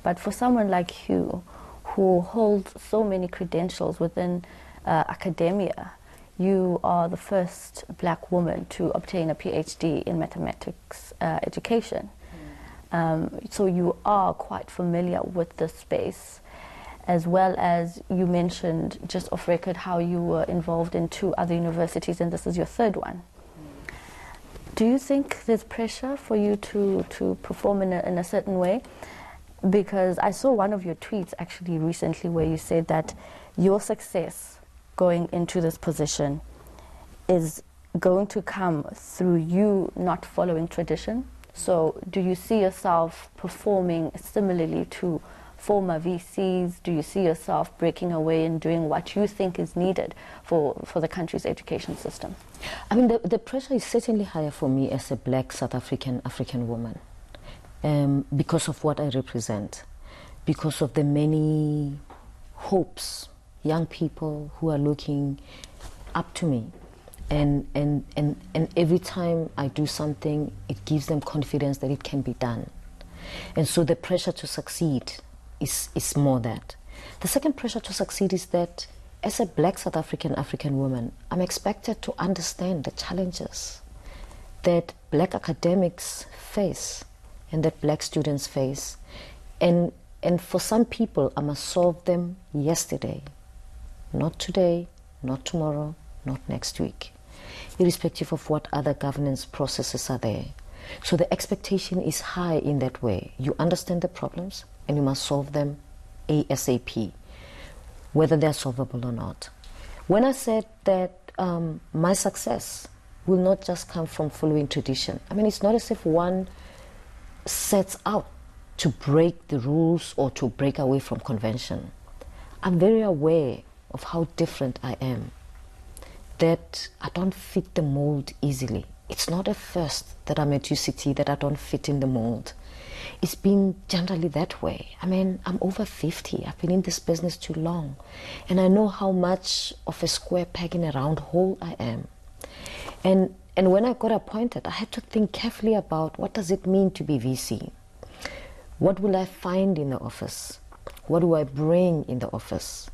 But for someone like you, who holds so many credentials within academia, you are the first black woman to obtain a PhD in mathematics education. So you are quite familiar with this space, as well as you mentioned just off record how you were involved in 2 other universities, and this is your 3rd one. Do you think there's pressure for you to perform in a certain way? Because I saw one of your tweets actually recently where you said that your success going into this position is going to come through you not following tradition. So do you see yourself performing similarly to former VCs? Do you see yourself breaking away and doing what you think is needed for the country's education system? I mean, the pressure is certainly higher for me as a black South African woman, because of what I represent, because of the many hopes, young people who are looking up to me. And every time I do something, it gives them confidence that it can be done. And so the pressure to succeed is more that. The second pressure to succeed is that as a black South African woman, I'm expected to understand the challenges that black academics face and that black students face. And for some people, I must solve them yesterday, not today, not tomorrow, not next week, irrespective of what other governance processes are there. So the expectation is high in that way. You understand the problems and you must solve them ASAP, whether they're solvable or not. When I said that my success will not just come from following tradition, I mean, it's not as if one sets out to break the rules or to break away from convention. I'm very aware of how different I am, that I don't fit the mold easily. It's not a first that I'm at UCT that I don't fit in the mold. It's been generally that way. I mean, I'm over 50. I've been in this business too long. And I know how much of a square peg in a round hole I am. And when I got appointed, I had to think carefully about what does it mean to be VC? What will I find in the office? What do I bring in the office?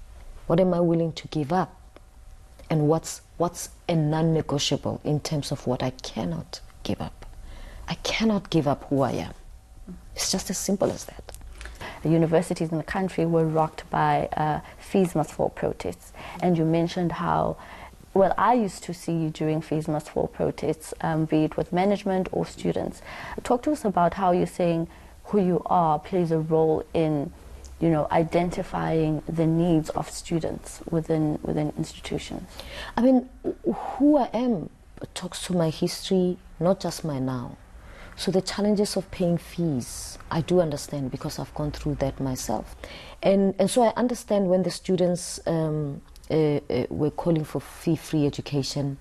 What am I willing to give up? And what's a non-negotiable in terms of what I cannot give up? I cannot give up who I am. It's just as simple as that. The universities in the country were rocked by fees must fall protests. And you mentioned how, well, I used to see you during fees must fall protests, be it with management or students. Talk to us about how you're saying who you are plays a role in, you know, identifying the needs of students within institutions. I mean, who I am talks to my history, not just my now. So the challenges of paying fees, I do understand because I've gone through that myself. And so I understand when the students were calling for fee-free education,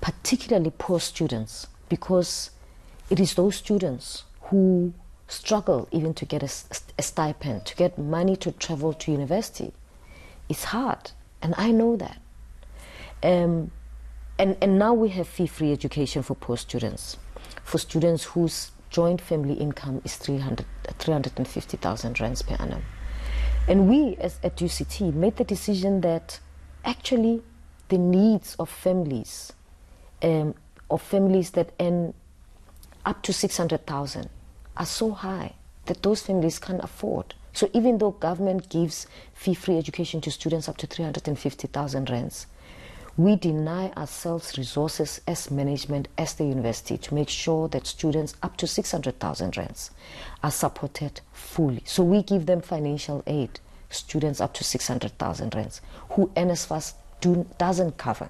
particularly poor students, because it is those students who struggle even to get a stipend, to get money to travel to university. It's hard, and I know that. And now we have fee-free education for poor students, for students whose joint family income is 350,000 rands per annum. And we, at UCT, made the decision that actually the needs of families that earn up to 600,000 are so high that those families can't afford. So even though government gives fee-free education to students up to 350,000 rands, we deny ourselves resources as management, as the university, to make sure that students up to 600,000 rands are supported fully. So we give them financial aid, students up to 600,000 rands, who NSFAS doesn't cover.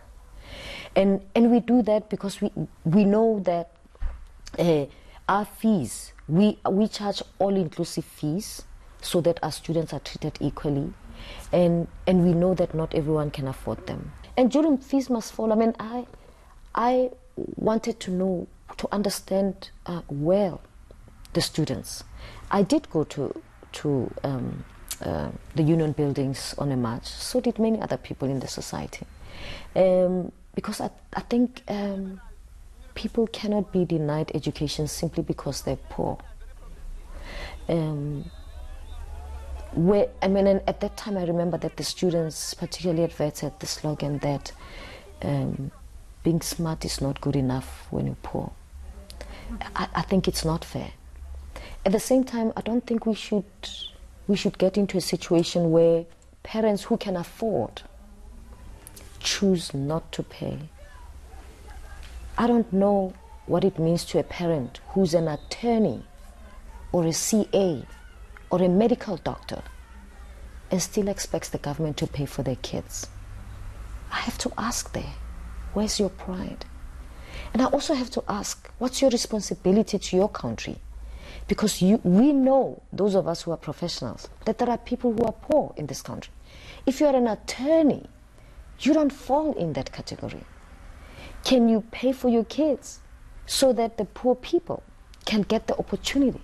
And we do that because we know that our fees, we charge all-inclusive fees so that our students are treated equally, and we know that not everyone can afford them. And during fees must fall, I mean, I wanted to know, to understand well the students. I did go to the union buildings on a march. So did many other people in the society, because I think people cannot be denied education simply because they're poor. where, I mean, and at that time I remember that the students, particularly at Wits, had the slogan that being smart is not good enough when you're poor. I think it's not fair. At the same time, I don't think we should get into a situation where parents who can afford choose not to pay. I don't know what it means to a parent who's an attorney or a CA or a medical doctor and still expects the government to pay for their kids. I have to ask there, where's your pride? And I also have to ask, what's your responsibility to your country? Because we know, those of us who are professionals, that there are people who are poor in this country. If you're an attorney, you don't fall in that category. Can you pay for your kids so that the poor people can get the opportunity?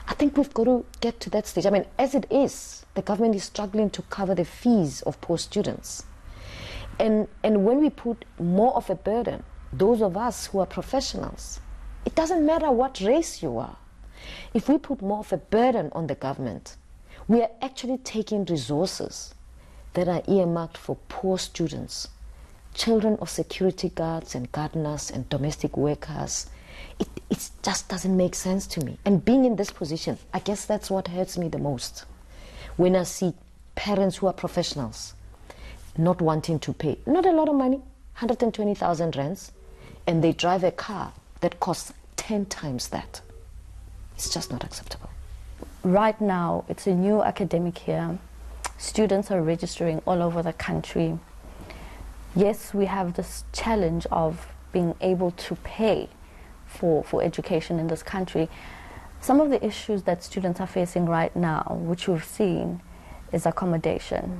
I think we've got to get to that stage. I mean, as it is, the government is struggling to cover the fees of poor students. And when we put more of a burden, those of us who are professionals, it doesn't matter what race you are. If we put more of a burden on the government, we are actually taking resources that are earmarked for poor students, children of security guards and gardeners and domestic workers. It just doesn't make sense to me. And being in this position, I guess that's what hurts me the most. When I see parents who are professionals not wanting to pay, not a lot of money, 120,000 rands, and they drive a car that costs 10 times that. It's just not acceptable. Right now, it's a new academic year. Students are registering all over the country. Yes, we have this challenge of being able to pay for education in this country. Some of the issues that students are facing right now, which we've seen, is accommodation.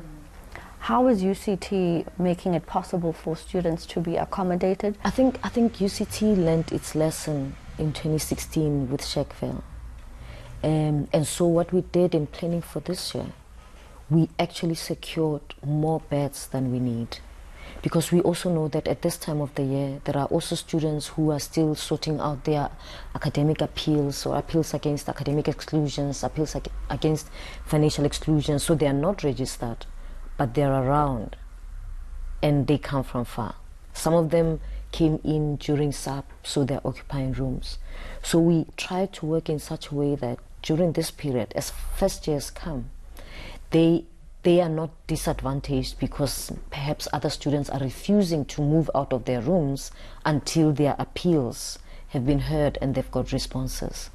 How is UCT making it possible for students to be accommodated? I think UCT learned its lesson in 2016 with Sharpeville. And so what we did in planning for this year, we actually secured more beds than we need. Because we also know that at this time of the year, there are also students who are still sorting out their academic appeals or appeals against academic exclusions, appeals against financial exclusions. So they are not registered, but they're around and they come from far. Some of them came in during SAP, so they're occupying rooms. So we try to work in such a way that during this period, as first years come, they are not disadvantaged because perhaps other students are refusing to move out of their rooms until their appeals have been heard and they've got responses.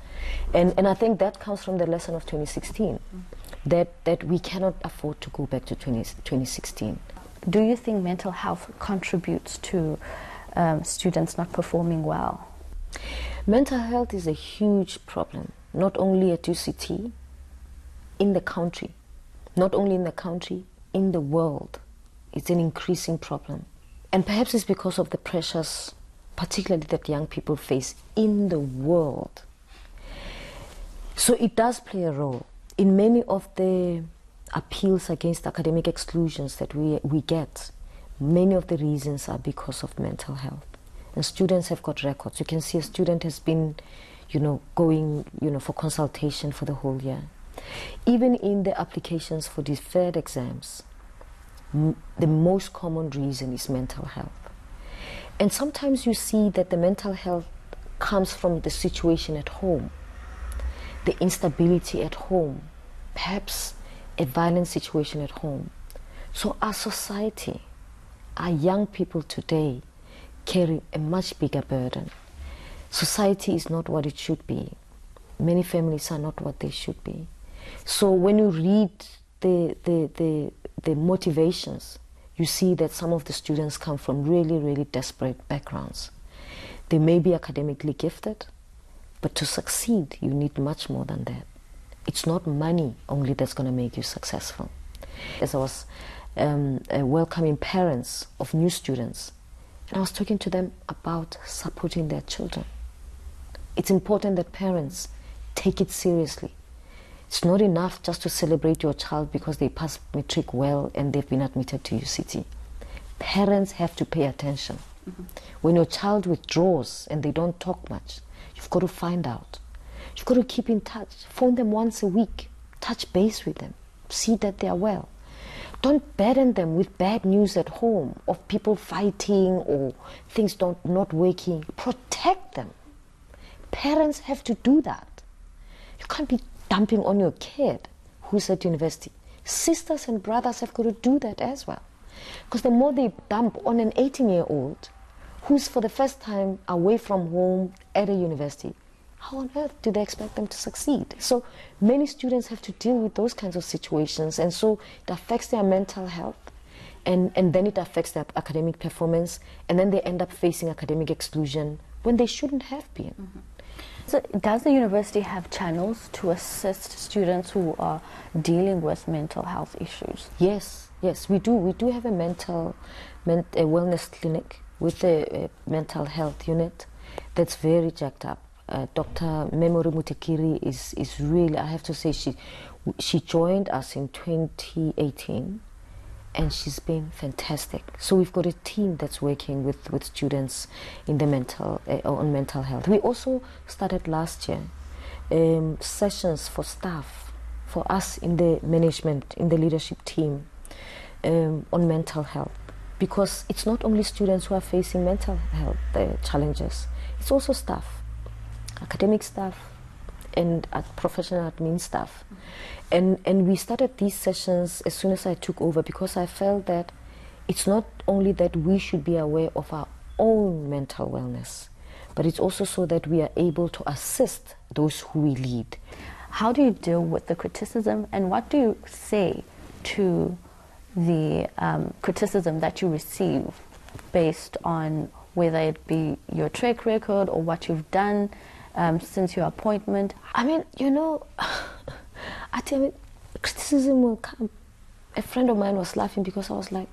And I think that comes from the lesson of 2016, that we cannot afford to go back to 2016. Do you think mental health contributes to students not performing well? Mental health is a huge problem, not only at UCT, in the country. Not only in the country, in the world. It's an increasing problem. And perhaps it's because of the pressures, particularly that young people face in the world. So it does play a role. In many of the appeals against academic exclusions that we get, many of the reasons are because of mental health. And students have got records. You can see a student has been, going, for consultation for the whole year. Even in the applications for deferred exams, the most common reason is mental health. And sometimes you see that the mental health comes from the situation at home, the instability at home, perhaps a violent situation at home. So our society, our young people today carry a much bigger burden. Society is not what it should be. Many families are not what they should be. So when you read the motivations, you see that some of the students come from really, really desperate backgrounds. They may be academically gifted, but to succeed, you need much more than that. It's not money only that's going to make you successful. As I was welcoming parents of new students, and I was talking to them about supporting their children. It's important that parents take it seriously. It's not enough just to celebrate your child because they passed matric well and they've been admitted to UCT. Parents have to pay attention. When your child withdraws and they don't talk much, you've got to find out. You've got to keep in touch. Phone them once a week. touch base with them, see that they are well. Don't burden them with bad news at home of people fighting or things not working. Protect them. Parents have to do that. You can't be dumping on your kid who's at university. Sisters and brothers have got to do that as well. Because the more they dump on an 18-year-old who's for the first time away from home at a university, how on earth do they expect them to succeed? So many students have to deal with those kinds of situations, and so it affects their mental health, and then it affects their academic performance, and then they end up facing academic exclusion when they shouldn't have been. Mm-hmm. So does the university have channels to assist students who are dealing with mental health issues? Yes, we do. We do have a wellness clinic with a mental health unit that's very jacked up. Dr. Mamokgethi is really, I have to say, she joined us in 2018, and she's been fantastic. So we've got a team that's working with students in the on mental health. We also started last year sessions for staff, for us in the management, in the leadership team, on mental health, because it's not only students who are facing mental health challenges, it's also staff, academic staff, and professional admin staff. And we started these sessions as soon as I took over, because I felt that it's not only that we should be aware of our own mental wellness, but it's also so that we are able to assist those who we lead. How do you deal with the criticism, and what do you say to the criticism that you receive based on whether it be your track record or what you've done since your appointment? I mean, I tell you, criticism will come. A friend of mine was laughing because I was like,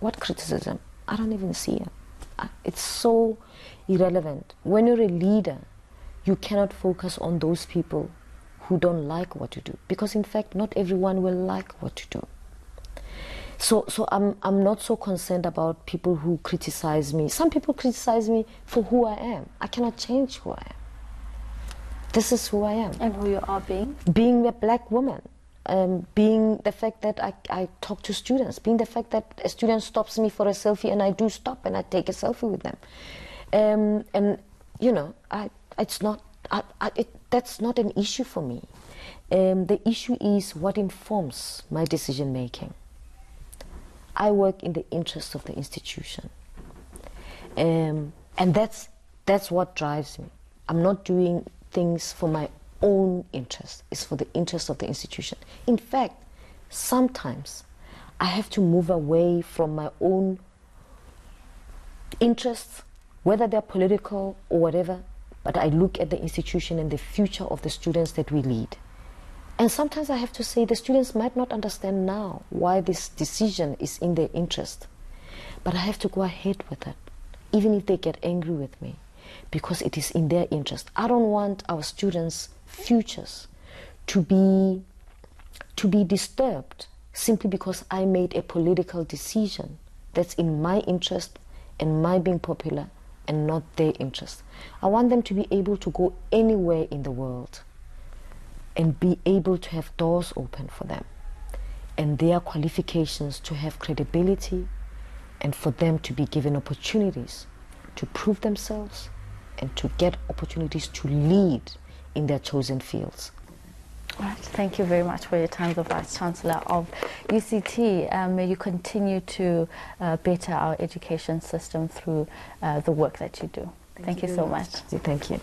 what criticism? I don't even see it. It's so irrelevant. When you're a leader, you cannot focus on those people who don't like what you do, because in fact, not everyone will like what you do. So I'm not so concerned about people who criticize me. Some people criticize me for who I am. I cannot change who I am. This is who I am. And who you are being? Being a black woman, being the fact that I talk to students, being the fact that a student stops me for a selfie and I do stop and I take a selfie with them. And that's not an issue for me. The issue is what informs my decision making. I work in the interest of the institution. And that's what drives me. I'm not doing things for my own interest. It's for the interest of the institution. In fact, sometimes I have to move away from my own interests, whether they're political or whatever, but I look at the institution and the future of the students that we lead. And sometimes I have to say the students might not understand now why this decision is in their interest, but I have to go ahead with it, even if they get angry with me, because it is in their interest. I don't want our students' futures to be disturbed simply because I made a political decision that's in my interest and my being popular and not their interest. I want them to be able to go anywhere in the world and be able to have doors open for them, and their qualifications to have credibility, and for them to be given opportunities to prove themselves and to get opportunities to lead in their chosen fields. All right. Thank you very much for your time, the Vice-Chancellor of UCT. May you continue to better our education system through the work that you do. Thank you so much. Thank you.